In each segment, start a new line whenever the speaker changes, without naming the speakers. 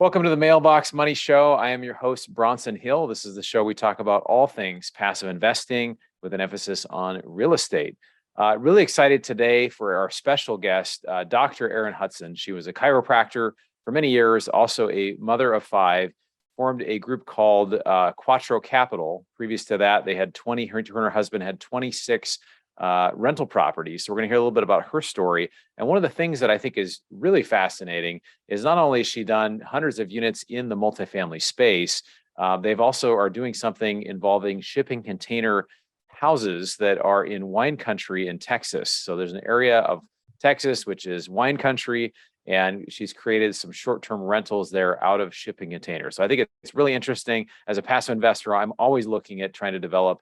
Welcome to the Mailbox Money Show. I am your host, Bronson Hill. This is the show we talk about all things passive investing with an emphasis on real estate. Really excited today for our special guest, Dr. Erin Hudson. She was a chiropractor for many years, also a mother of five, formed a group called Quattro Capital. Previous to that, they had her and her husband had 26 rental properties. So we're going to hear a little bit about her story. And one of the things that I think is really fascinating is not only has she done hundreds of units in the multifamily space, they've also are doing something involving shipping container houses that are in wine country in Texas. So there's an area of Texas, which is wine country, and she's created some short-term rentals there out of shipping containers. So I think it's really interesting. As a passive investor, I'm always looking at trying to develop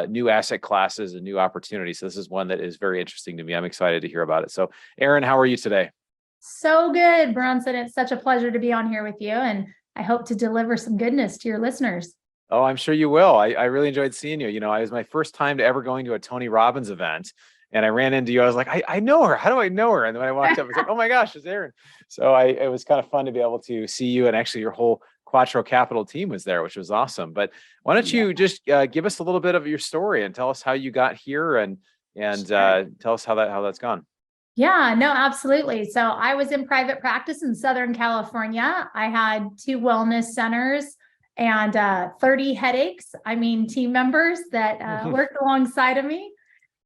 new asset classes and new opportunities. So this is one that is very interesting to me. I'm excited to hear about it. So Erin, how are you today?
So good, Bronson. It's such a pleasure to be on here with you. And I hope to deliver some goodness to your listeners.
Oh, I'm sure you will. I really enjoyed seeing you. You know, it was my first time to ever going to a Tony Robbins event. And I ran into you. I was like, I know her. How do I know her? And then when I walked up, I was like, oh my gosh, it's Erin. So it was kind of fun to be able to see you. And actually your whole Quattro Capital team was there, which was awesome. But why don't you just give us a little bit of your story and tell us how you got here and
Sure.
tell us how that's gone.
Yeah, no, absolutely. So I was in private practice in Southern California. I had 2 wellness centers and 30 headaches. I mean, team members that worked alongside of me.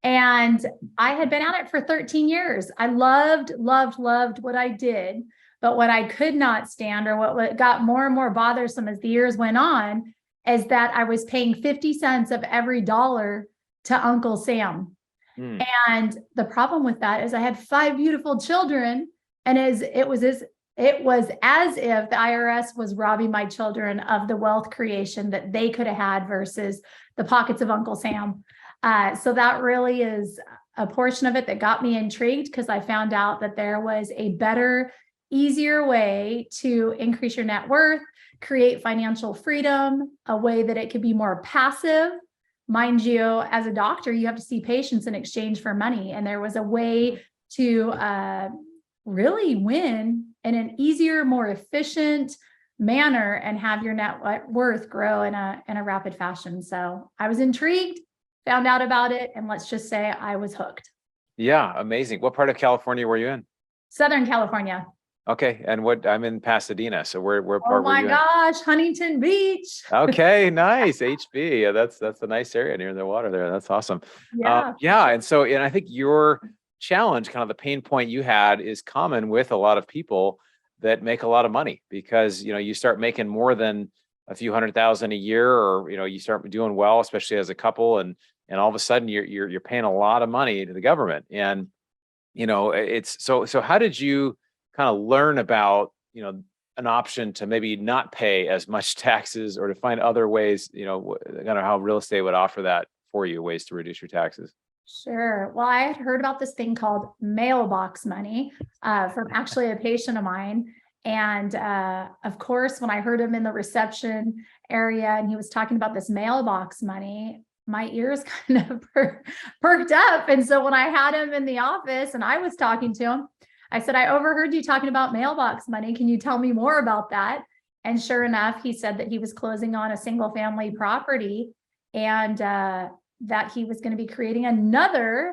And I had been at it for 13 years. I loved what I did. But what I could not stand, or what got more and more bothersome as the years went on, is that I was paying 50 cents of every dollar to Uncle Sam. And the problem with that is I had 5 beautiful children, and it was as if the IRS was robbing my children of the wealth creation that they could have had versus the pockets of Uncle Sam. So that really is a portion of it that got me intrigued, because I found out that there was a better, easier way to increase your net worth, create financial freedom, a way that it could be more passive. Mind you, as a doctor, you have to see patients in exchange for money. And there was a way to really win in an easier, more efficient manner and have your net worth grow in a rapid fashion. So I was intrigued, found out about it, and let's just say I was hooked.
Yeah, amazing. What part of California were you in?
Southern California.
Okay, and I'm in Pasadena. So where part were you in?
Oh my gosh, Huntington Beach.
Okay, nice. HB. Yeah, that's a nice area near the water there. That's awesome.
Yeah.
And I think your challenge, kind of the pain point you had, is common with a lot of people that make a lot of money, because you start making more than a few $100,000 a year, or you start doing well, especially as a couple, and all of a sudden you're paying a lot of money to the government. And it's so how did you kind of learn about an option to maybe not pay as much taxes, or to find other ways, kind of how real estate would offer that for you, ways to reduce your taxes?
Sure. Well, I had heard about this thing called mailbox money from actually a patient of mine. And of course, when I heard him in the reception area and he was talking about this mailbox money, my ears kind of perked up. And so when I had him in the office and I was talking to him, I said, I overheard you talking about mailbox money. Can you tell me more about that? And sure enough, he said that he was closing on a single family property, and that he was going to be creating another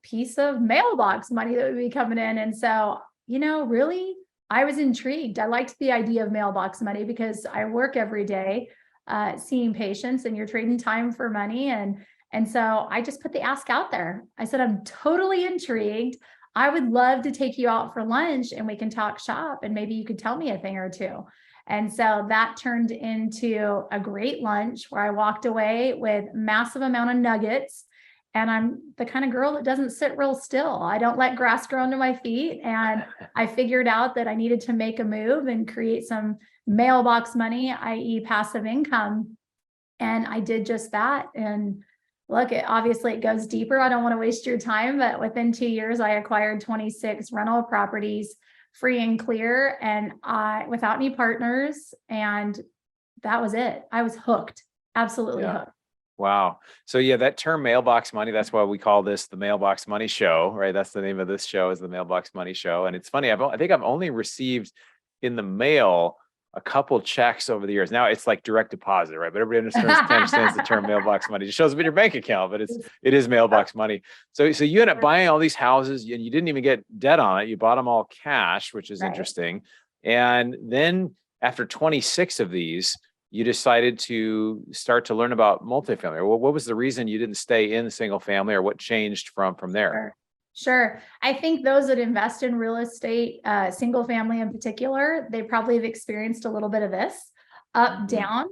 piece of mailbox money that would be coming in. And so, really, I was intrigued. I liked the idea of mailbox money because I work every day seeing patients, and you're trading time for money. And so I just put the ask out there. I said, I'm totally intrigued. I would love to take you out for lunch and we can talk shop, and maybe you could tell me a thing or two. And so that turned into a great lunch where I walked away with massive amount of nuggets. And I'm the kind of girl that doesn't sit real still. I don't let grass grow under my feet. And I figured out that I needed to make a move and create some mailbox money, i.e. passive income. And I did just that. And look, obviously it goes deeper. I don't want to waste your time, but within 2 years, I acquired 26 rental properties, free and clear, and without any partners. And that was it. I was hooked, absolutely hooked.
Wow. So yeah, that term mailbox money, that's why we call this the Mailbox Money Show, right? That's the name of this show, is the Mailbox Money Show. And it's funny, I think I've only received, in the mail a couple checks over the years. Now it's like direct deposit, right? But everybody understands the term mailbox money. It shows up in your bank account, but it is mailbox money. So you end up buying all these houses and you didn't even get debt on it. You bought them all cash, which is interesting. And then after 26 of these, you decided to start to learn about multifamily. What was the reason you didn't stay in single family, or what changed from there?
Sure. I think those that invest in real estate, single family in particular, they probably have experienced a little bit of this up, down.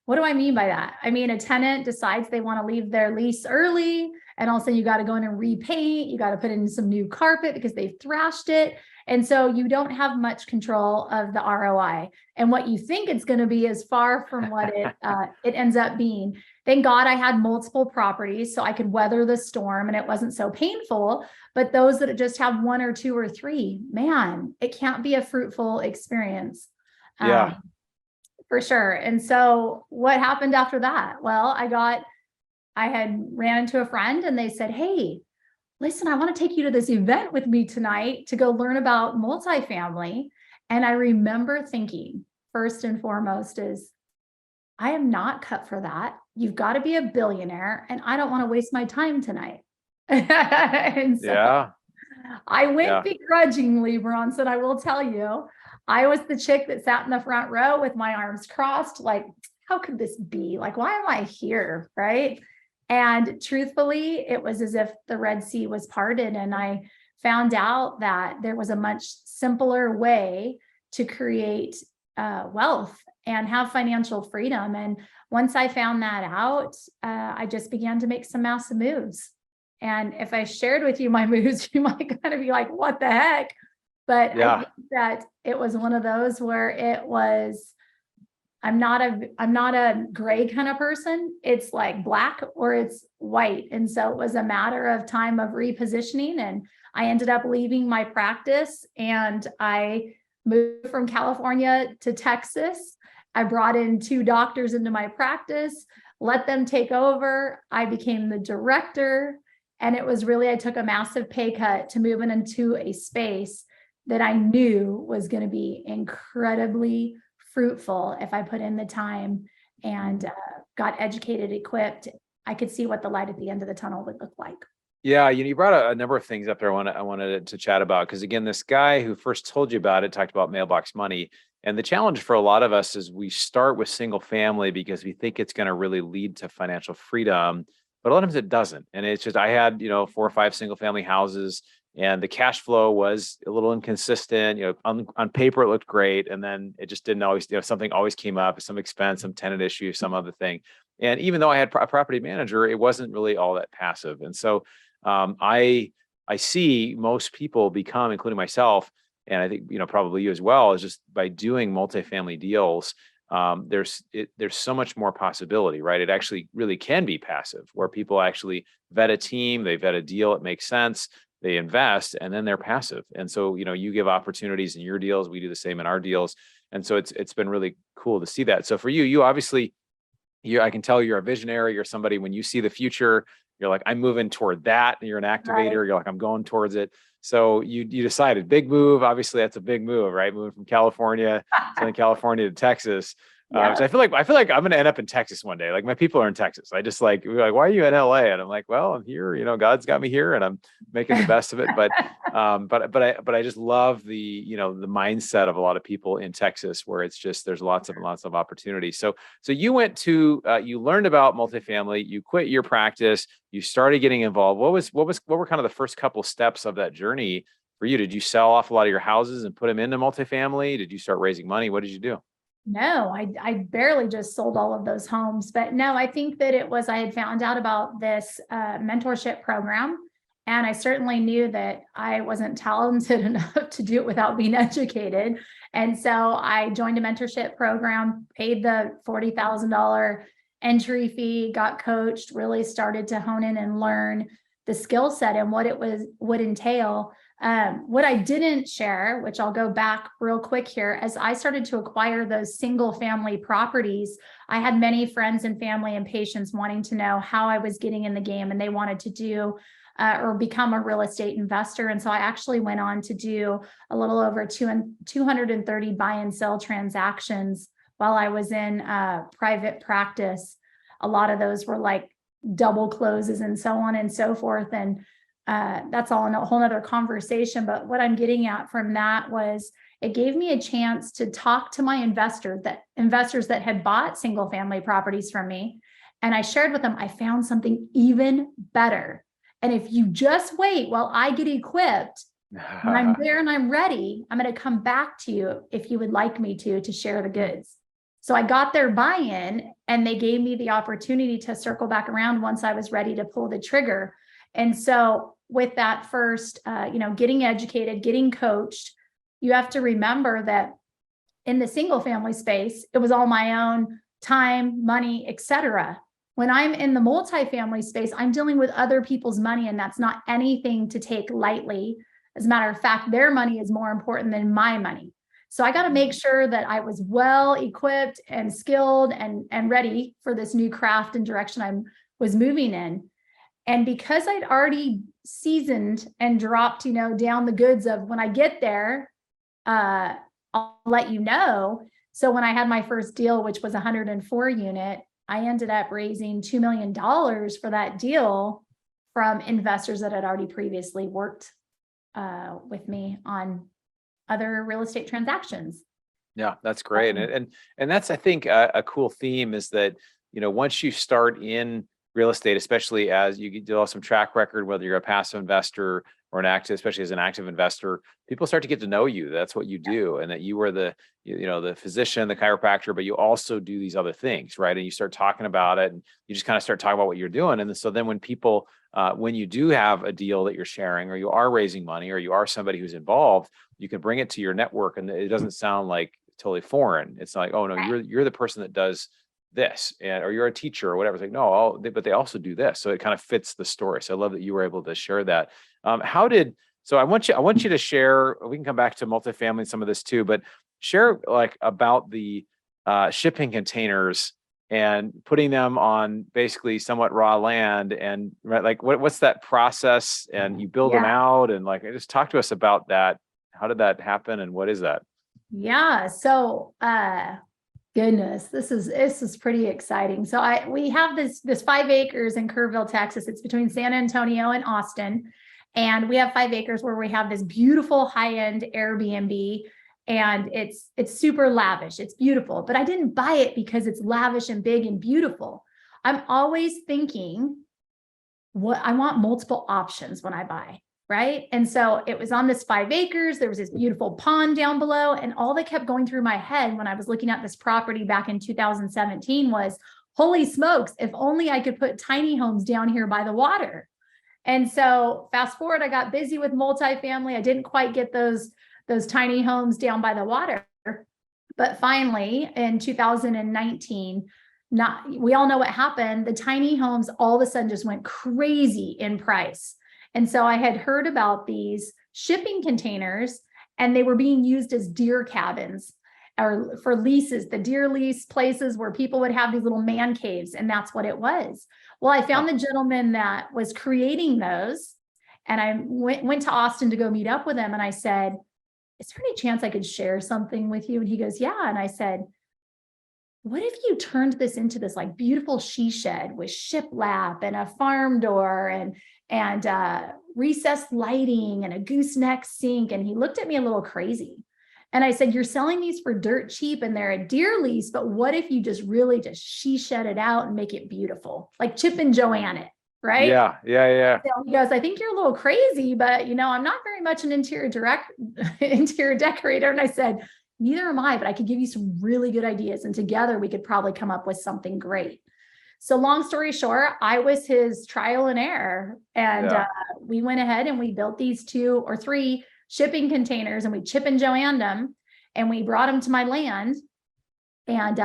What do I mean by that? I mean, a tenant decides they want to leave their lease early, and all of a sudden you got to go in and repaint. You got to put in some new carpet because they've thrashed it. And so you don't have much control of the ROI. And what you think it's going to be is far from what it ends up being. Thank God I had multiple properties so I could weather the storm and it wasn't so painful. But those that just have one or two or three, man, it can't be a fruitful experience.
Yeah.
For sure. And so what happened after that? Well, I had ran into a friend and they said, hey, listen, I want to take you to this event with me tonight to go learn about multifamily. And I remember thinking, first and foremost, is I am not cut for that. You've got to be a billionaire, and I don't want to waste my time tonight. And so I went begrudgingly, Bronson, I will tell you. I was the chick that sat in the front row with my arms crossed, like, how could this be? Like, why am I here? Right. And truthfully, it was as if the Red Sea was parted. And I found out that there was a much simpler way to create wealth and have financial freedom. And once I found that out, I just began to make some massive moves. And if I shared with you my moves, you might kind of be like, what the heck? But I think that it was one of those where it was, I'm not a gray kind of person. It's like black or it's white. And so it was a matter of time of repositioning. And I ended up leaving my practice and I moved from California to Texas. I brought in 2 doctors into my practice, let them take over. I became the director. And it was really, I took a massive pay cut to move into a space that I knew was going to be incredibly fruitful if I put in the time and got educated, equipped. I could see what the light at the end of the tunnel would look like.
Yeah, you brought a number of things up there I wanted to chat about, because again, this guy who first told you about it talked about mailbox money. And the challenge for a lot of us is we start with single family because we think it's going to really lead to financial freedom, but a lot of times it doesn't. And it's just, I had, 4 or 5 single family houses, and the cash flow was a little inconsistent. On paper, it looked great. And then it just didn't always, something always came up, some expense, some tenant issue, some other thing. And even though I had a property manager, it wasn't really all that passive. And so I see most people become, including myself, and I think, probably you as well, is just by doing multifamily deals, there's so much more possibility, right? It actually really can be passive, where people actually vet a team, they vet a deal, it makes sense. They invest, and then they're passive. And so, you give opportunities in your deals. We do the same in our deals. And so it's been really cool to see that. So for you obviously, I can tell you're a visionary. You're somebody, when you see the future, you're like, I'm moving toward that. And you're an activator. Right. You're like, I'm going towards it. So you decided, big move. Obviously that's a big move, right? Moving from California, Southern California to Texas. So I feel like I'm going to end up in Texas one day. Like, my people are in Texas. I just we're like, why are you in LA? And I'm like, well, I'm here, God's got me here and I'm making the best of it. But I just love the mindset of a lot of people in Texas, where it's just, there's lots of opportunities. So you went to, you learned about multifamily, you quit your practice, you started getting involved. What were kind of the first couple steps of that journey for you? Did you sell off a lot of your houses and put them into multifamily? Did you start raising money? What did you do?
No, I barely just sold all of those homes, but no, I think that I had found out about this mentorship program, and I certainly knew that I wasn't talented enough to do it without being educated. And so I joined a mentorship program, paid the $40,000 entry fee, got coached, really started to hone in and learn the skill set and what it would entail. What I didn't share, which I'll go back real quick here, as I started to acquire those single family properties, I had many friends and family and patients wanting to know how I was getting in the game, and they wanted to do or become a real estate investor. And so I actually went on to do a little over 230 buy and sell transactions while I was in private practice. A lot of those were like double closes and so on and so forth. And that's all in a whole nother conversation. But what I'm getting at from that was it gave me a chance to talk to my investors that had bought single family properties from me. And I shared with them, I found something even better. And if you just wait while I get equipped, when I'm there and I'm ready, I'm going to come back to you if you would like me to share the goods. So I got their buy-in, and they gave me the opportunity to circle back around once I was ready to pull the trigger. And so with that first, getting educated, getting coached, you have to remember that in the single family space, it was all my own time, money, etc. When I'm in the multifamily space, I'm dealing with other people's money, and that's not anything to take lightly. As a matter of fact, their money is more important than my money. So I got to make sure that I was well equipped and skilled and ready for this new craft and direction I was moving in. And because I'd already seasoned and dropped, down the goods of when I get there, I'll let you know. So when I had my first deal, which was 104 unit, I ended up raising $2 million for that deal from investors that had already previously worked with me on other real estate transactions.
Yeah, that's great. And that's, I think, a cool theme is that, once you start in real estate, especially as you develop some track record, whether you're a passive investor or an active, especially as an active investor, people start to get to know you. That's what you do. And that you are the physician, the chiropractor, but you also do these other things, right? And you start talking about it, and you just kind of start talking about what you're doing. And so then when people, when you do have a deal that you're sharing, or you are raising money, or you are somebody who's involved, you can bring it to your network, and it doesn't sound like totally foreign. It's like, oh no, you're the person that does this, or you're a teacher or whatever. It's like, no, but they also do this. So it kind of fits the story. So I love that you were able to share that. So I want you to share, we can come back to multifamily and some of this too, but share like about the shipping containers and putting them on basically somewhat raw land, and right, like what's that process, and you build them out, and like, just talk to us about that. How did that happen, and what is that?
Yeah. So, goodness, this is pretty exciting. So we have this 5 acres in Kerrville, Texas. It's between San Antonio and Austin. And we have 5 acres where we have this beautiful high-end Airbnb, and it's super lavish. It's beautiful, but I didn't buy it because it's lavish and big and beautiful. I'm always thinking, what I want multiple options when I buy, right? And so it was on this 5 acres. There was this beautiful pond down below, and all that kept going through my head when I was looking at this property back in 2017 was, holy smokes, if only I could put tiny homes down here by the water. And so fast forward, I got busy with multifamily. I didn't quite get those tiny homes down by the water. But finally, in 2019, we all know what happened. The tiny homes all of a sudden just went crazy in price. And so I had heard about these shipping containers, and they were being used as deer cabins, or for leases, the deer lease places where people would have these little man caves. And that's what it was. Well, I found the gentleman that was creating those, and I went to Austin to go meet up with him. And I said, is there any chance I could share something with you? And he goes, yeah. And I said, what if you turned this into this like beautiful she shed with shiplap and a farm door and recessed lighting and a gooseneck sink? And he looked at me a little crazy. And I said, you're selling these for dirt cheap and they're a deer lease, but what if you just really just she shed it out and make it beautiful, like Chip and Joanne it, right?
Yeah.
So he goes, I think you're a little crazy, but I'm not very much an interior decorator. And I said, neither am I, but I could give you some really good ideas, and together we could probably come up with something great. So long story short, I was his trial and error, and we went ahead and we built these 2 or 3 shipping containers, and we Chip and Joanne them, and we brought them to my land. And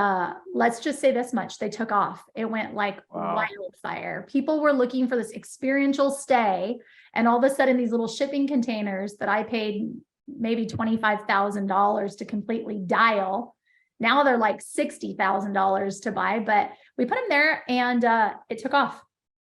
let's just say this much, they took off. It went like wildfire. People were looking for this experiential stay, and all of a sudden these little shipping containers that I paid maybe $25,000 to completely dial, now they're like $60,000 to buy, but we put them there, and it took off.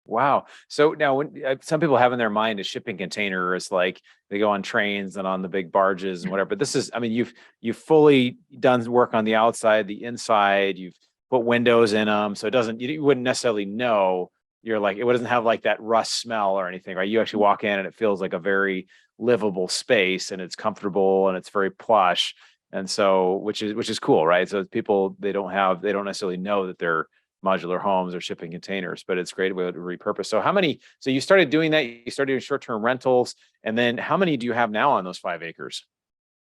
Wow. So now when some people have in their mind a shipping container is like they go on trains and on the big barges and whatever. But this is, I mean, you've fully done work on the outside, the inside, you've put windows in them. So it doesn't, you wouldn't necessarily know. You're like, it doesn't have like that rust smell or anything, right? You actually walk in and it feels like a very livable space and it's comfortable and it's very plush. And so, which is cool, right? So people, they don't necessarily know that they're modular homes or shipping containers, but it's a great way to repurpose. So you started doing that, you started doing short-term rentals, and then how many do you have now on those 5 acres?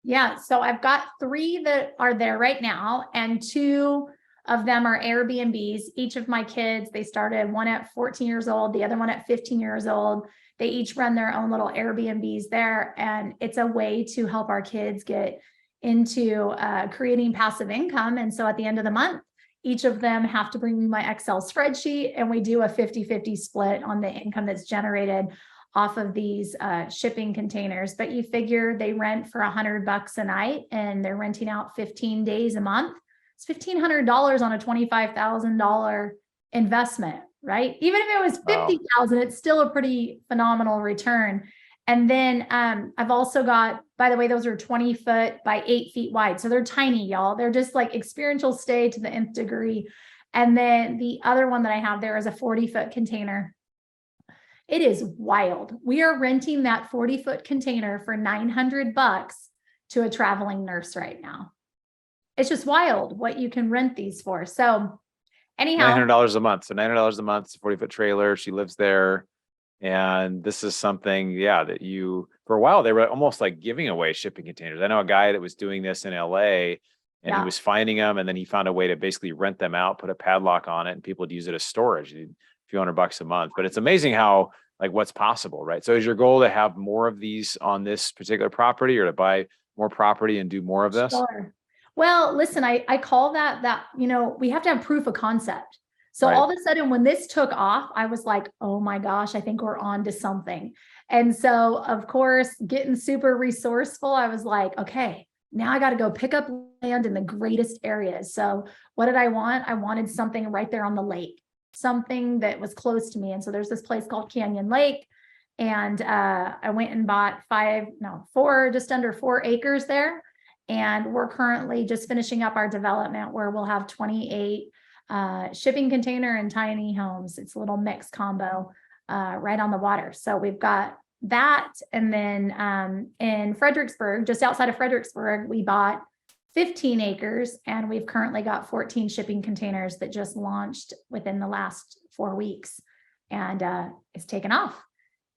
Yeah, so I've got 3 that are there right now, and 2 of them are Airbnbs. Each of my kids, they started one at 14 years old, the other one at 15 years old. They each run their own little Airbnbs there, and it's a way to help our kids get into creating passive income. And so at the end of the month, each of them have to bring me my Excel spreadsheet, and we do a 50-50 split on the income that's generated off of these shipping containers. But you figure they rent for $100 a night and they're renting out 15 days a month. It's $1,500 on a $25,000 investment, right? Even if it was 50,000, it's still a pretty phenomenal return. And then I've also got, by the way, those are 20 foot by 8 feet wide. So they're tiny, y'all. They're just like experiential stay to the nth degree. And then the other one that I have there is a 40-foot container. It is wild. We are renting that 40-foot container for $900 to a traveling nurse right now. It's just wild what you can rent these for. So anyhow,
$900 a month. So $900 a month, it's a 40-foot trailer. She lives there. And this is something, yeah, that for a while, they were almost like giving away shipping containers. I know a guy that was doing this in LA and he was finding them, and then he found a way to basically rent them out, put a padlock on it, and people would use it as storage, a few $100 a month. But it's amazing how, like, what's possible, right? So is your goal to have more of these on this particular property, or to buy more property and do more of this?
Sure. Well, listen, I call that, we have to have proof of concept. So all of a sudden, when this took off, I was like, oh my gosh, I think we're on to something. And so, of course, getting super resourceful, I was like, okay, now I got to go pick up land in the greatest areas. So what did I want? I wanted something right there on the lake, something that was close to me. And so there's this place called Canyon Lake. And I went and bought just under 4 acres there. And we're currently just finishing up our development where we'll have 28 shipping container and tiny homes. It's a little mixed combo right on the water. So we've got that. And then in Fredericksburg, just outside of Fredericksburg, we bought 15 acres and we've currently got 14 shipping containers that just launched within the last 4 weeks, and it's taken off.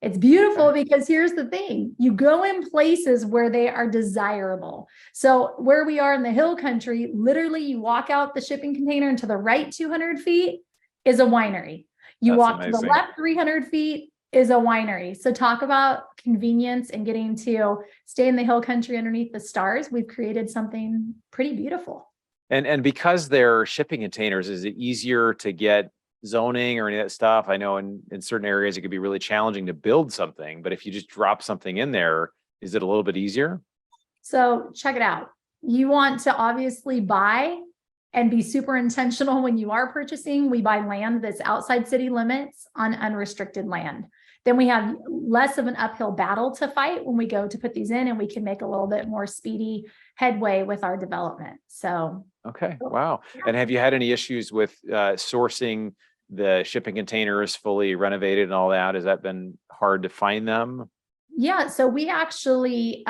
It's beautiful because here's the thing, you go in places where they are desirable. So where we are in the hill country, literally you walk out the shipping container and to the right 200 feet is a winery. You walk to the left 300 feet is a winery. So talk about convenience and getting to stay in the hill country underneath the stars. We've created something pretty beautiful.
And because they're shipping containers, is it easier to get zoning or any of that stuff? I know in certain areas it could be really challenging to build something, but if you just drop something in there, is it a little bit easier?
So check it out. You want to obviously buy and be super intentional when you are purchasing. We buy land that's outside city limits on unrestricted land. Then we have less of an uphill battle to fight when we go to put these in, and we can make a little bit more speedy headway with our development. So
okay, wow. And have you had any issues with sourcing the shipping containers fully renovated and all that? Has that been hard to find them?
Yeah, so we actually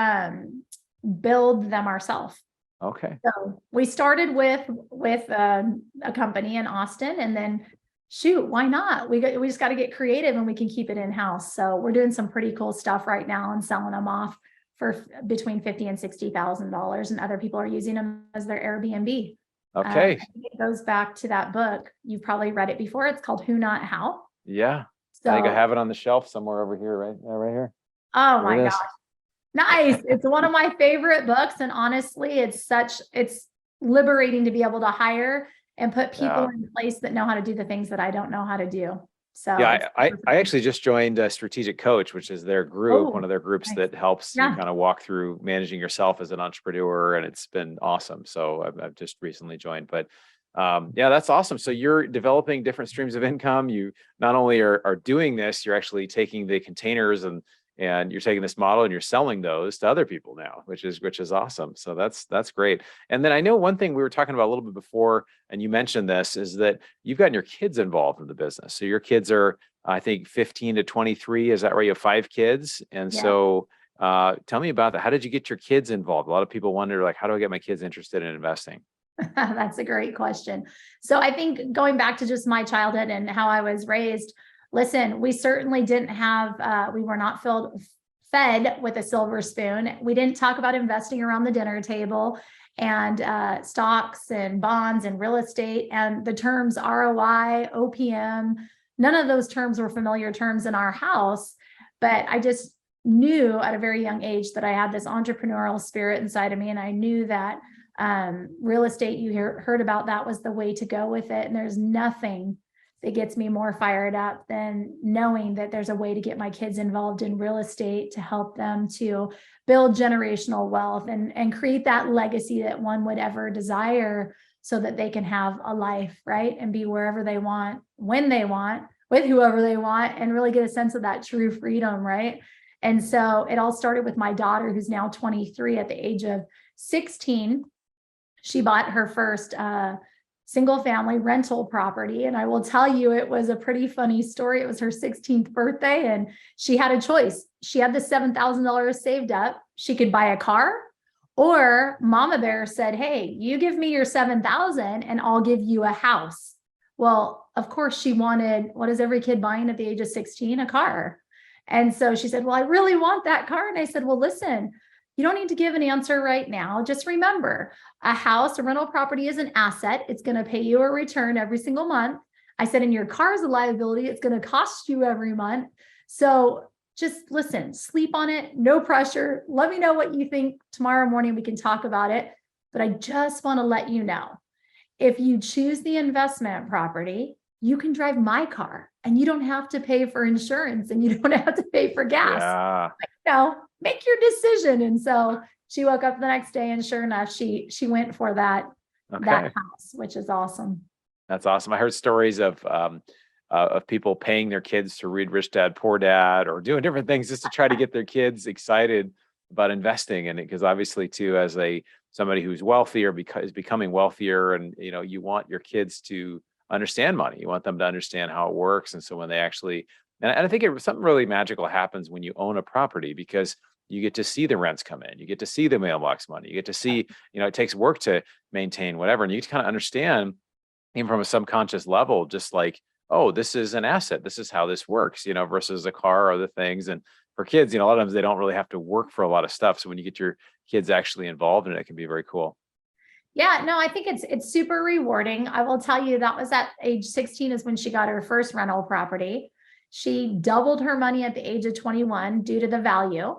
build them ourselves.
Okay.
So we started with a company in Austin, and then shoot, why not? We just got to get creative and we can keep it in-house. So we're doing some pretty cool stuff right now and selling them off for between $50,000 and $60,000, and other people are using them as their Airbnb.
Okay.
It goes back to that book. You've probably read it before. It's called Who Not How.
Yeah. So, I think I have it on the shelf somewhere over here, right? Right here.
Oh my gosh. Nice. It's one of my favorite books. And honestly, it's liberating to be able to hire and put people in place that know how to do the things that I don't know how to do. So
yeah, I actually just joined a Strategic Coach, which is their group, one of their groups that helps you kind of walk through managing yourself as an entrepreneur, and it's been awesome. So I've just recently joined, but Yeah, that's awesome. So you're developing different streams of income. You not only are doing this, you're actually taking the containers and you're taking this model and you're selling those to other people now, which is awesome. So that's great. And then I know one thing we were talking about a little bit before, and you mentioned this, is that you've gotten your kids involved in the business. So your kids are, I think, 15 to 23. Is that right? You have 5 kids, and
Yeah.
so tell me about that. How did you get your kids involved? A lot of people wonder, like, how do I get my kids interested in investing?
That's a great question. So I think going back to just my childhood and how I was raised, listen, we certainly didn't have, we were not fed with a silver spoon. We didn't talk about investing around the dinner table and stocks and bonds and real estate and the terms ROI, OPM. None of those terms were familiar terms in our house, but I just knew at a very young age that I had this entrepreneurial spirit inside of me. And I knew that real estate, you heard about, that was the way to go with it. And there's nothing that gets me more fired up than knowing that there's a way to get my kids involved in real estate to help them to build generational wealth and create that legacy that one would ever desire so that they can have a life, right? And be wherever they want, when they want, with whoever they want, and really get a sense of that true freedom, right? And so it all started with my daughter, who's now 23. At the age of 16, she bought her first single family rental property. And I will tell you, it was a pretty funny story. It was her 16th birthday and she had a choice. She had the $7,000 saved up. She could buy a car, or Mama Bear said, hey, you give me your 7,000 and I'll give you a house. Well, of course she wanted, what is every kid buying at the age of 16? A car. And so she said, well, I really want that car. And I said, well, listen, you don't need to give an answer right now. Just remember, a house, a rental property is an asset. It's going to pay you a return every single month. I said, and your car is a liability. It's going to cost you every month. So just listen, sleep on it. No pressure. Let me know what you think tomorrow morning. We can talk about it. But I just want to let you know, if you choose the investment property, you can drive my car and you don't have to pay for insurance and you don't have to pay for gas.
Yeah.
Make your decision. And so she woke up the next day and sure enough, she went for that house, which is awesome.
That's awesome. I heard stories of people paying their kids to read Rich Dad, Poor Dad, or doing different things just to try to get their kids excited about investing in it. Because obviously too, as somebody who's wealthier is becoming wealthier, and you want your kids to understand money. You want them to understand how it works. And so when they actually, and I think something really magical happens when you own a property, because you get to see the rents come in, you get to see the mailbox money, you get to see, it takes work to maintain whatever. And you kind of understand, even from a subconscious level, just like, oh, this is an asset. This is how this works, versus a car or other things. And for kids, a lot of times they don't really have to work for a lot of stuff. So when you get your kids actually involved in it, it can be very cool.
Yeah, no, I think it's super rewarding. I will tell you, that was at age 16 is when she got her first rental property. She doubled her money at the age of 21 due to the value.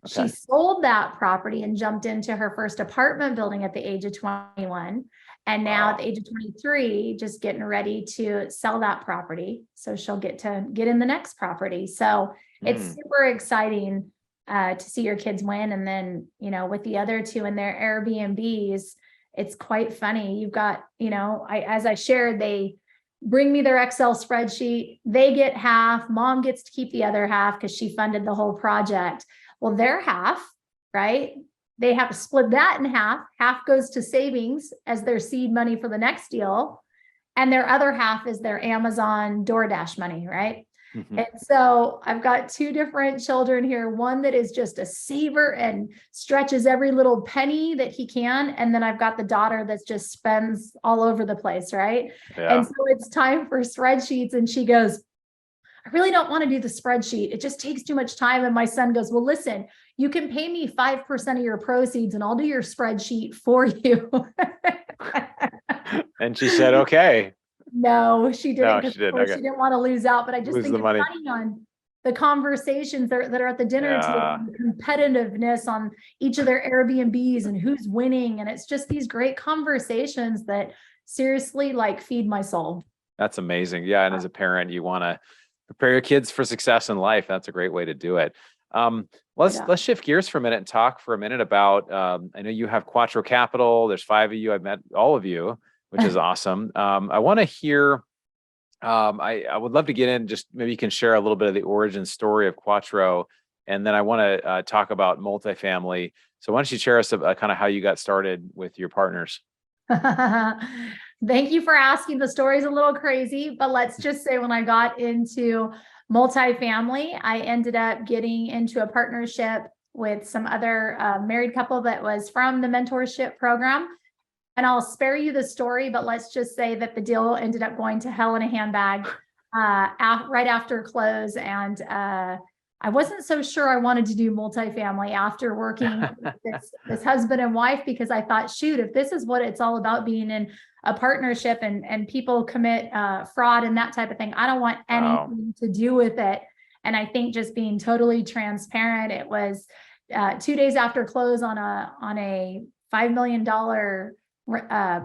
Okay. She sold that property and jumped into her first apartment building at the age of 21. And now at the age of 23, just getting ready to sell that property. So she'll get in the next property. So it's super exciting to see your kids win. And then, with the other two in their Airbnbs, it's quite funny. You've got, as I shared, they bring me their Excel spreadsheet. They get half. Mom gets to keep the other half because she funded the whole project. Well, their half, right? They have to split that in half. Half goes to savings as their seed money for the next deal. And their other half is their Amazon DoorDash money, right? Mm-hmm. And so I've got 2 different children here. One that is just a saver and stretches every little penny that he can. And then I've got the daughter that just spends all over the place, right? Yeah. And so it's time for spreadsheets. And she goes, I really don't want to do the spreadsheet. It just takes too much time. And my son goes, well, listen, you can pay me 5% of your proceeds and I'll do your spreadsheet for you.
And she said, okay.
No, she didn't.
No, she didn't. Okay.
She didn't want to lose out, but I just think it's funny on the conversations that are at the dinner table, the competitiveness on each of their Airbnbs and who's winning. And it's just these great conversations that seriously feed my soul.
That's amazing. Yeah. And as a parent, you want to prepare your kids for success in life. That's a great way to do it. Let's shift gears for a minute and talk for a minute about, I know you have Quattro Capital. There's 5 of you. I've met all of you. which is awesome. I want to hear, I would love to get in, just maybe you can share a little bit of the origin story of Quattro, and then I want to talk about multifamily. So why don't you share us kind of how you got started with your partners?
Thank you for asking. The story's a little crazy, but let's just say when I got into multifamily, I ended up getting into a partnership with some other married couple that was from the mentorship program. And I'll spare you the story, but let's just say that the deal ended up going to hell in a handbag right after close. And I wasn't so sure I wanted to do multifamily after working with this husband and wife, because I thought, shoot, if this is what it's all about, being in a partnership and people commit fraud and that type of thing, I don't want anything to do with it. And I think just being totally transparent, it was 2 days after close on a $5 million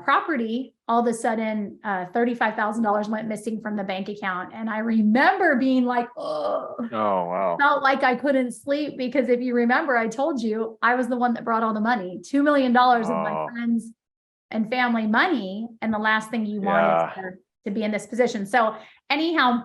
property, all of a sudden $35,000 went missing from the bank account. And I remember being like, oh wow, felt like I couldn't sleep, because if you remember, I told you I was the one that brought all the money, $2 million of my friends and family money. And the last thing you want is to be in this position. So anyhow,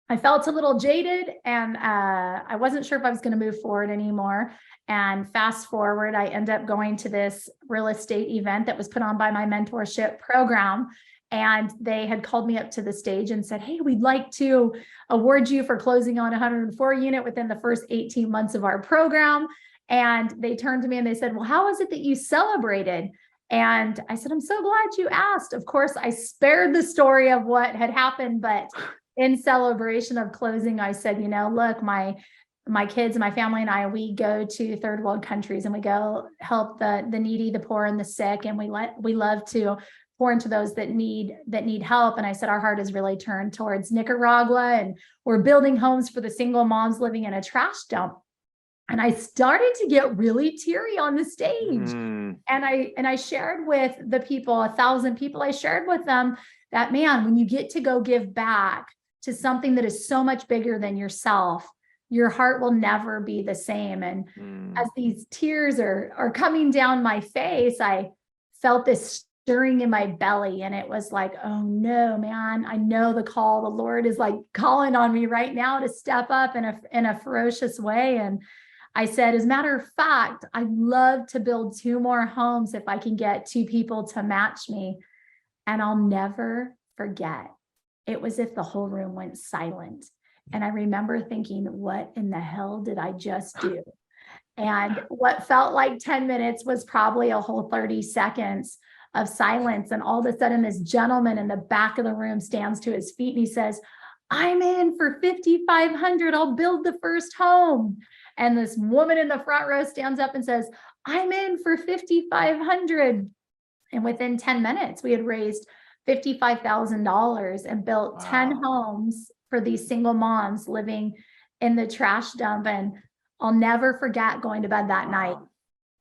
I felt a little jaded, and I wasn't sure if I was going to move forward anymore. And fast forward, I ended up going to this real estate event that was put on by my mentorship program. And they had called me up to the stage and said, hey, we'd like to award you for closing on 104 unit within the first 18 months of our program. And they turned to me and they said, well, how is it that you celebrated? And I said, I'm so glad you asked. Of course, I spared the story of what had happened, but in celebration of closing, I said, look, my kids, my family and I, we go to third world countries and we go help the needy, the poor and the sick. And we love to pour into those that need help. And I said, our heart is really turned towards Nicaragua, and we're building homes for the single moms living in a trash dump. And I started to get really teary on the stage. And I shared with the people, 1,000 people, I shared with them that, man, when you get to go give back to something that is so much bigger than yourself, your heart will never be the same. And as these tears are coming down my face, I felt this stirring in my belly. And it was like, oh no, man, I know the call. The Lord is like calling on me right now to step up in a ferocious way. And I said, as a matter of fact, I'd love to build 2 more homes if I can get 2 people to match me. And I'll never forget. It was as if the whole room went silent. And I remember thinking, what in the hell did I just do? And what felt like 10 minutes was probably a whole 30 seconds of silence. And all of a sudden, this gentleman in the back of the room stands to his feet and he says, I'm in for 5,500. I'll build the first home. And this woman in the front row stands up and says, I'm in for 5,500. And within 10 minutes, we had raised $55,000 and built 10 homes for these single moms living in the trash dump. And I'll never forget going to bed that night.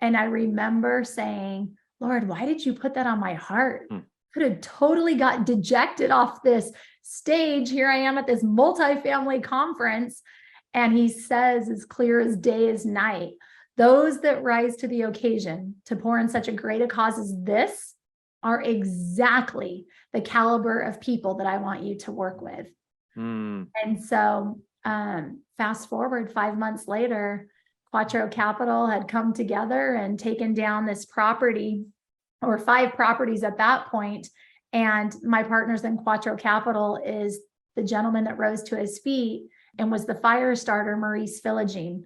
And I remember saying, Lord, why did you put that on my heart? Could have totally got dejected off this stage. Here I am at this multifamily conference. And he says, as clear as day is night, those that rise to the occasion to pour in such a great a cause as this are exactly the caliber of people that I want you to work with. And so fast forward 5 months later, Quattro Capital had come together and taken down this property, or 5 properties at that point. And my partners in Quattro Capital is the gentleman that rose to his feet and was the fire starter, Maurice Philogene.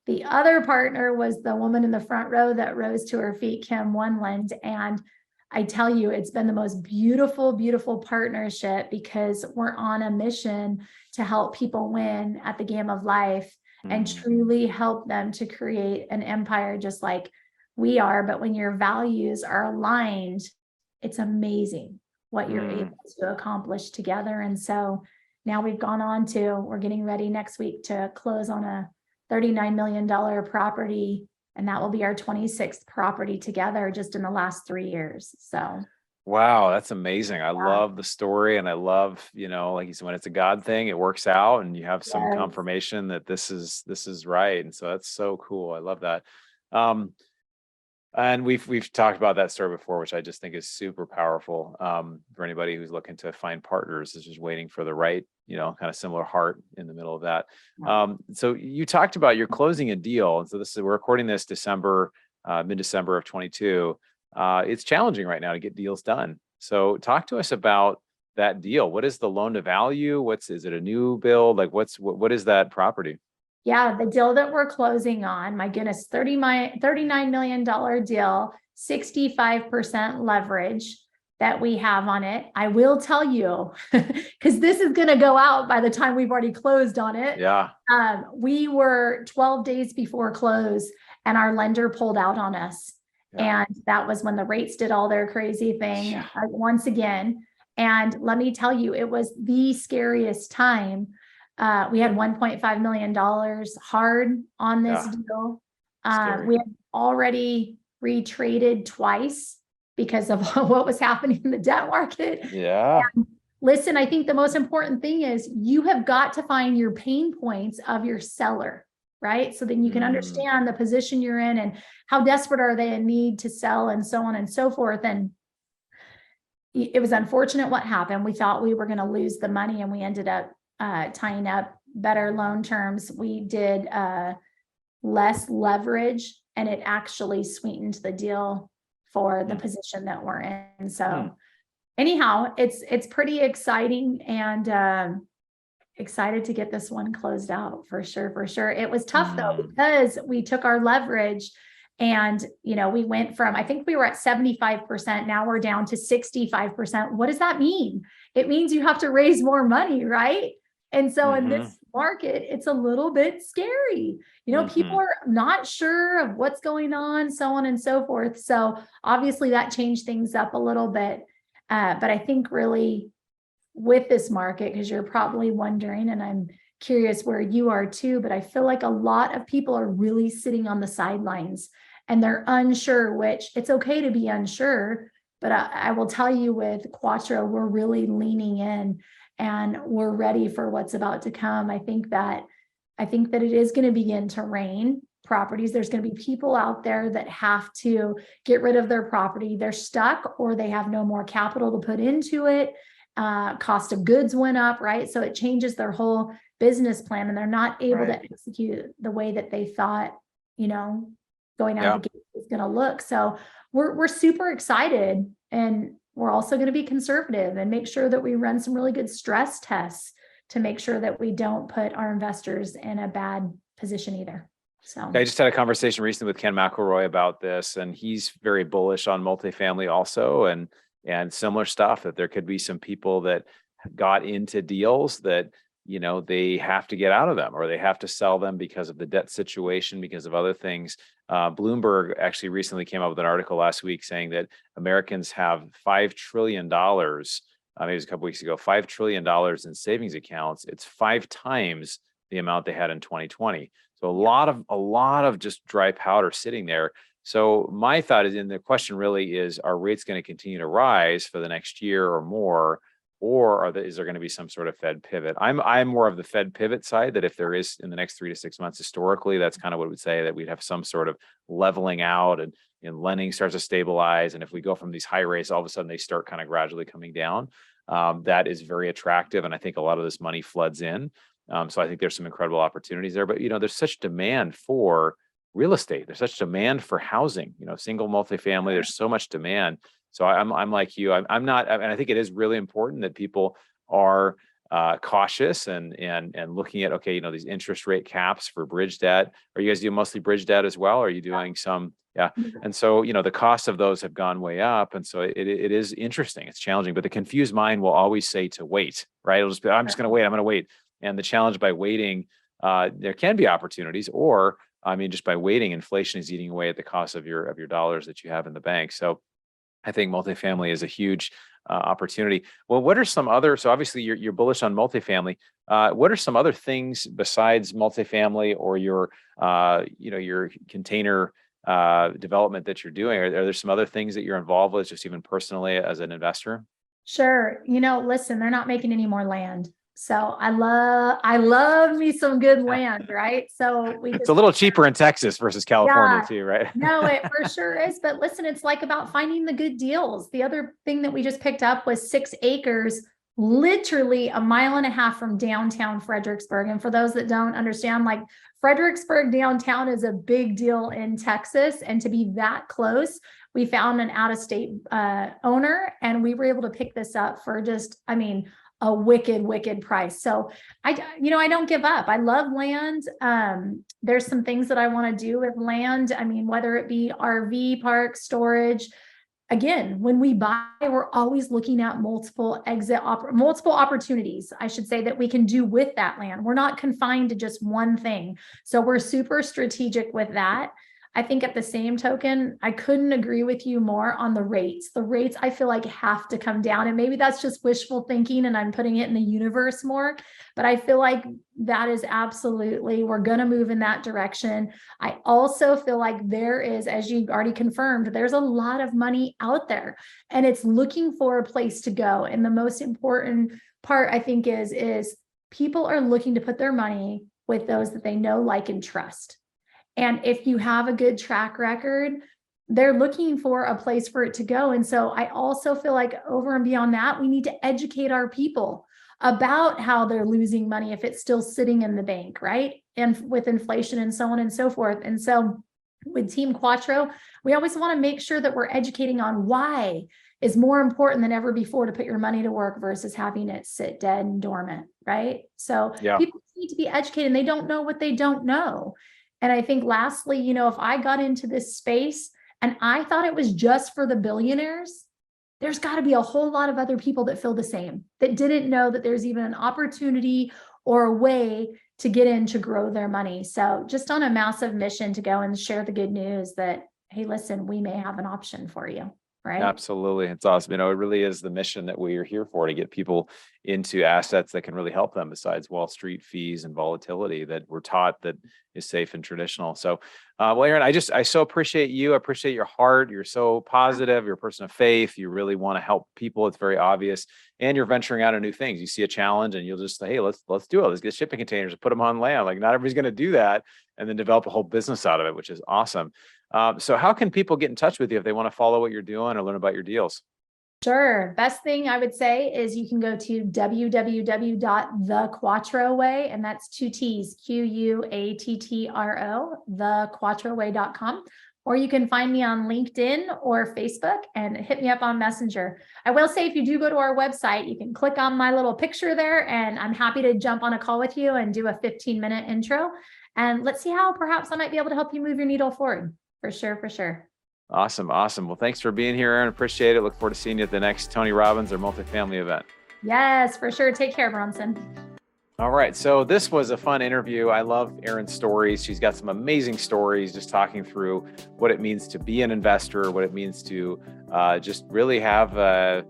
The other partner was the woman in the front row that rose to her feet, Kim Oneland. And I tell you, it's been the most beautiful, beautiful partnership, because we're on a mission to help people win at the game of life and truly help them to create an empire just like we are. But when your values are aligned, it's amazing what you're able to accomplish together. And so now we're getting ready next week to close on a $39 million property. And that will be our 26th property together just in the last 3 years. So.
Wow, that's amazing. I love the story. And I love, like you said, when it's a God thing, it works out and you have some confirmation that this is right. And so that's so cool. I love that. And we've talked about that story before, which I just think is super powerful for anybody who's looking to find partners, is just waiting for the right, kind of similar heart in the middle of that. So you talked about you're closing a deal, and so we're recording this December, mid-December of 22. It's challenging right now to get deals done. So talk to us about that deal. What is the loan to value? Is it a new build? Like what is that property?
Yeah, the deal that we're closing on, my goodness, $39 million deal, 65% leverage that we have on it. I will tell you, because this is going to go out by the time we've already closed on it.
Yeah.
We were 12 days before close and our lender pulled out on us.
Yeah.
And that was when the rates did all their crazy thing
Yeah.
once again. And let me tell you, it was the scariest time. We had $1.5 million hard on this deal. We had already retraded twice because of what was happening in the debt market.
Yeah.
And listen, I think the most important thing is you have got to find your pain points of your seller, right? So then you can understand the position you're in and how desperate are they in need to sell and so on and so forth. And it was unfortunate what happened. We thought we were going to lose the money and we ended up tying up better loan terms. We did less leverage and it actually sweetened the deal for the position that we're in. So anyhow, it's pretty exciting and excited to get this one closed out for sure. It was tough though, because we took our leverage and, we went from, I think we were at 75%. Now we're down to 65%. What does that mean? It means you have to raise more money, right? And so in this market, it's a little bit scary. People are not sure of what's going on, so on and so forth. So obviously that changed things up a little bit. But I think really with this market, because you're probably wondering, and I'm curious where you are too, but I feel like a lot of people are really sitting on the sidelines and they're unsure, which it's okay to be unsure. But I will tell you with Quattro, we're really leaning in and we're ready for what's about to come. I think that it is going to begin to rain properties. There's going to be people out there that have to get rid of their property. They're stuck or they have no more capital to put into it. Cost of goods went up, right? So it changes their whole business plan and they're not able to execute the way that they thought, going out the gate is going to look. So we're super excited, and we're also going to be conservative and make sure that we run some really good stress tests to make sure that we don't put our investors in a bad position either. So
I just had a conversation recently with Ken McElroy about this, and he's very bullish on multifamily also, and similar stuff, that there could be some people that got into deals that, they have to get out of them or they have to sell them because of the debt situation, because of other things. Bloomberg actually recently came up with an article last week saying that Americans have $5 trillion, maybe it was a couple weeks ago, $5 trillion in savings accounts. It's 5 times the amount they had in 2020. So a lot of just dry powder sitting there. So my thought is, and the question really is, are rates going to continue to rise for the next year or more? Or is there going to be some sort of Fed pivot? I'm more of the Fed pivot side, that if there is in the next 3 to 6 months, historically, that's kind of what it would say, that we'd have some sort of leveling out and lending starts to stabilize. And if we go from these high rates, all of a sudden they start kind of gradually coming down. That is very attractive. And I think a lot of this money floods in. So I think there's some incredible opportunities there. But, there's such demand for real estate. There's such demand for housing, single multifamily. There's so much demand. So I'm like you. I'm not, and I think it is really important that people are cautious and looking at, okay, these interest rate caps for bridge debt. Are you guys doing mostly bridge debt as well? Or are you doing some? Yeah. And so, the cost of those have gone way up. And so it is interesting. It's challenging, but the confused mind will always say to wait, right? It'll just be, I'm just going to wait. I'm going to wait. And the challenge by waiting, there can be opportunities, or just by waiting, inflation is eating away at the cost of your dollars that you have in the bank. So I think multifamily is a huge opportunity. Well, what are some other? So obviously you're bullish on multifamily. What are some other things besides multifamily or your container development that you're doing? Are there some other things that you're involved with, just even personally as an investor?
Sure. Listen, they're not making any more land. So I love me some good land, right? So
It's a little cheaper in Texas versus California
yeah,
too, right?
no, it for sure is. But listen, it's like about finding the good deals. The other thing that we just picked up was 6 acres, literally a mile and a half from downtown Fredericksburg. And for those that don't understand, like Fredericksburg downtown is a big deal in Texas. And to be that close, we found an out-of-state owner, and we were able to pick this up for just, I mean, a wicked price. So I don't give up. I love land. There's some things that I want to do with land. I mean, whether it be RV park storage. Again, when we buy, we're always looking at multiple opportunities, I should say, that we can do with that land. We're not confined to just one thing. So we're super strategic with that. I think at the same token, I couldn't agree with you more on the rates. The rates I feel like have to come down, and maybe that's just wishful thinking and I'm putting it in the universe more, but I feel like that is absolutely, we're going to move in that direction. I also feel like there is, as you already confirmed, there's a lot of money out there and it's looking for a place to go. And the most important part, I think, is people are looking to put their money with those that they know, like, and trust. And if you have a good track record, they're looking for a place for it to go. And so I also feel like over and beyond that, we need to educate our people about how they're losing money if it's still sitting in the bank, right? And with inflation and so on and so forth. And so with Team Quattro, we always want to make sure that we're educating on why is more important than ever before to put your money to work versus having it sit dead and dormant, right? So people need to be educated, and they don't know what they don't know. And I think lastly, if I got into this space and I thought it was just for the billionaires, there's got to be a whole lot of other people that feel the same, that didn't know that there's even an opportunity or a way to get in to grow their money. So just on a massive mission to go and share the good news that, hey, listen, we may have an option for you. Right.
Absolutely. It's awesome. It really is the mission that we are here for, to get people into assets that can really help them besides Wall Street fees and volatility that we're taught that is safe and traditional. So, well, Erin, I so appreciate you. I appreciate your heart. You're so positive. You're a person of faith. You really want to help people. It's very obvious. And you're venturing out on new things. You see a challenge and you'll just say, hey, let's do it. Let's get shipping containers and put them on land. Like, not everybody's going to do that, and then develop a whole business out of it, which is awesome. So how can people get in touch with you if they want to follow what you're doing or learn about your deals?
Sure. Best thing I would say is you can go to www.thequattroway, and that's 2 T's, Quattro, thequattroway.com. Or you can find me on LinkedIn or Facebook and hit me up on Messenger. I will say, if you do go to our website, you can click on my little picture there, and I'm happy to jump on a call with you and do a 15-minute intro. And let's see how perhaps I might be able to help you move your needle forward. For sure.
Awesome. Well, thanks for being here, Erin. Appreciate it. Look forward to seeing you at the next Tony Robbins or multifamily event.
Yes, for sure. Take care, Bronson.
All right. So this was a fun interview. I love Erin's stories. She's got some amazing stories, just talking through what it means to be an investor, what it means to just really have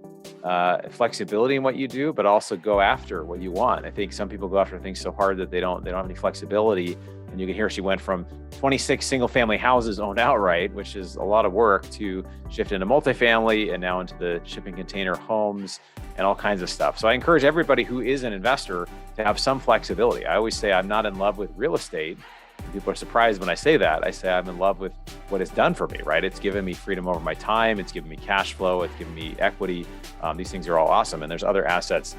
flexibility in what you do, but also go after what you want. I think some people go after things so hard that they don't have any flexibility. And you can hear she went from 26 single family houses owned outright, which is a lot of work, to shift into multifamily and now into the shipping container homes and all kinds of stuff. So I encourage everybody who is an investor to have some flexibility. I always say I'm not in love with real estate. People are surprised when I say that. I say I'm in love with what it's done for me, right? It's given me freedom over my time. It's given me cash flow. It's given me equity. These things are all awesome. And there's other assets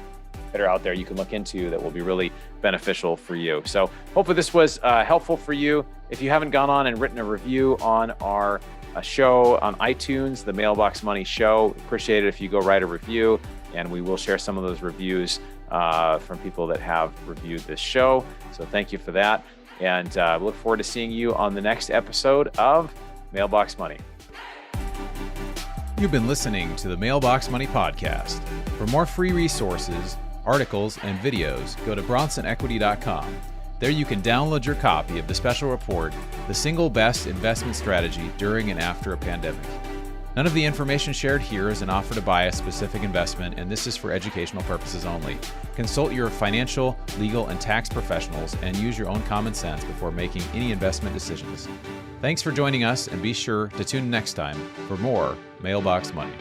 that are out there you can look into that will be really beneficial for you. So hopefully this was helpful for you. If you haven't gone on and written a review on our show on iTunes, the Mailbox Money Show, appreciate it if you go write a review, and we will share some of those reviews from people that have reviewed this show. So thank you for that. And look forward to seeing you on the next episode of Mailbox Money.
You've been listening to the Mailbox Money Podcast. For more free resources, articles, and videos, go to bronsonequity.com. There you can download your copy of the special report, The Single Best Investment Strategy During and After a Pandemic. None of the information shared here is an offer to buy a specific investment, and this is for educational purposes only. Consult your financial, legal, and tax professionals and use your own common sense before making any investment decisions. Thanks for joining us, and be sure to tune in next time for more Mailbox Money.